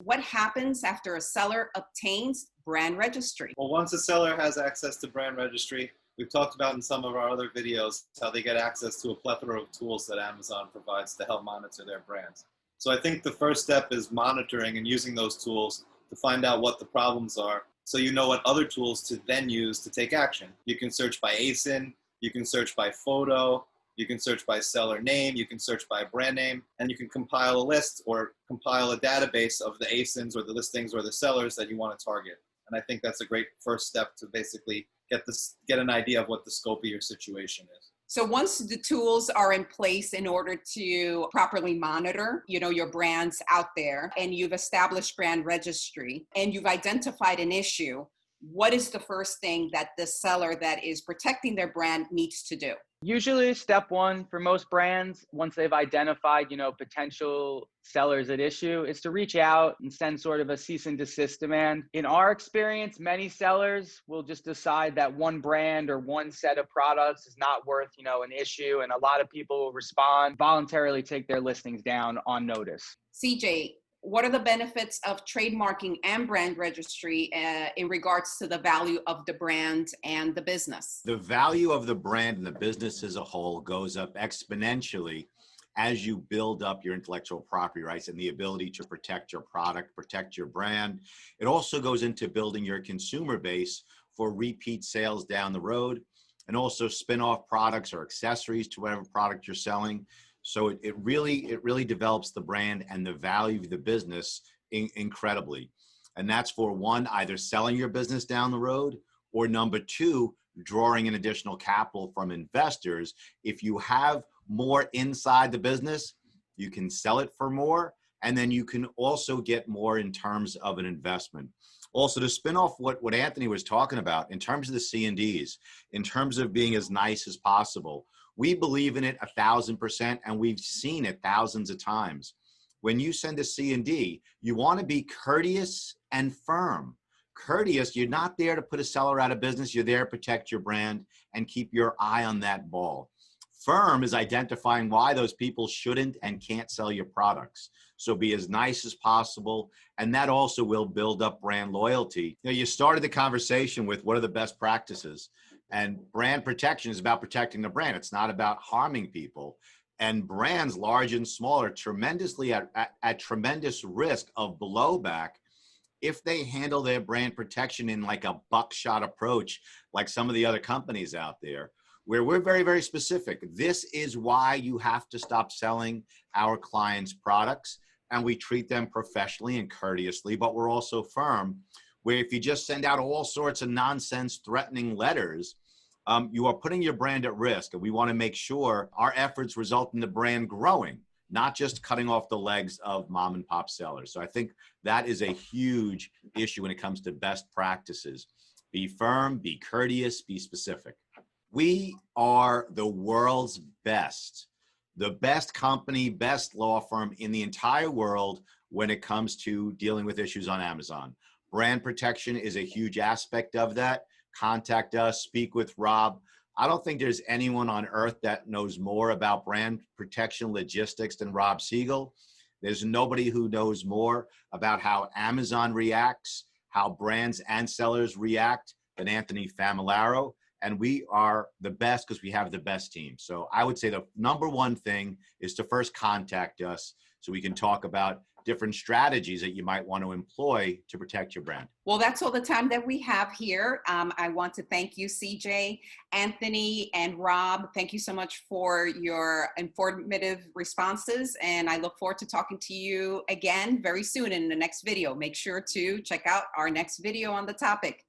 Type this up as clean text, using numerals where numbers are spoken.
What happens after a seller obtains brand registry? Well, once a seller has access to brand registry, we've talked about in some of our other videos how they get access to a plethora of tools that Amazon provides to help monitor their brands. So I think the first step is monitoring and using those tools to find out what the problems are, so you know what other tools to then use to take action. You can search by ASIN, you can search by photo, you can search by seller name, you can search by brand name, and you can compile a list or compile a database of the ASINs or the listings or the sellers that you want to target. And I think that's a great first step to basically get an idea of what the scope of your situation is. So once the tools are in place in order to properly monitor, your brands out there, and you've established brand registry and you've identified an issue, what is the first thing that the seller that is protecting their brand needs to do? Usually step one for most brands, once they've identified, potential sellers at issue, is to reach out and send sort of a cease and desist demand. In our experience, many sellers will just decide that one brand or one set of products is not worth, an issue. And a lot of people will respond, voluntarily take their listings down on notice. CJ, what are the benefits of trademarking and brand registry in regards to the value of the brand and the business? The value of the brand and the business as a whole goes up exponentially as you build up your intellectual property rights and the ability to protect your product, protect your brand. It also goes into building your consumer base for repeat sales down the road, and also spin-off products or accessories to whatever product you're selling. So it really develops the brand and the value of the business incredibly. And that's for one, either selling your business down the road, or number two, drawing in additional capital from investors. If you have more inside the business, you can sell it for more, and then you can also get more in terms of an investment. Also, to spin off what Anthony was talking about in terms of the C&Ds, in terms of being as nice as possible, we believe in it 1,000%, and we've seen it thousands of times. When you send a C&D, you want to be courteous and firm. Courteous, you're not there to put a seller out of business. You're there to protect your brand and keep your eye on that ball. Firm is identifying why those people shouldn't and can't sell your products. So be as nice as possible, and that also will build up brand loyalty. You started the conversation with what are the best practices, and brand protection is about protecting the brand. It's not about harming people. And brands, large and small, are tremendously at tremendous risk of blowback if they handle their brand protection in like a buckshot approach, like some of the other companies out there, where we're very, very specific. This is why you have to stop selling our clients' products, and we treat them professionally and courteously, but we're also firm, where if you just send out all sorts of nonsense threatening letters, you are putting your brand at risk. And we want to make sure our efforts result in the brand growing, not just cutting off the legs of mom and pop sellers. So I think that is a huge issue when it comes to best practices. Be firm, be courteous, be specific. We are the world's best, the best company, best law firm in the entire world when it comes to dealing with issues on Amazon. Brand protection is a huge aspect of that. Contact us, speak with Rob. I don't think there's anyone on earth that knows more about brand protection logistics than Rob Siegel. There's nobody who knows more about how Amazon reacts, how brands and sellers react than Anthony Famularo. And we are the best because we have the best team. So I would say the number one thing is to first contact us so we can talk about different strategies that you might want to employ to protect your brand. Well, that's all the time that we have here. I want to thank you, CJ, Anthony, and Rob. Thank you so much for your informative responses. And I look forward to talking to you again very soon in the next video. Make sure to check out our next video on the topic.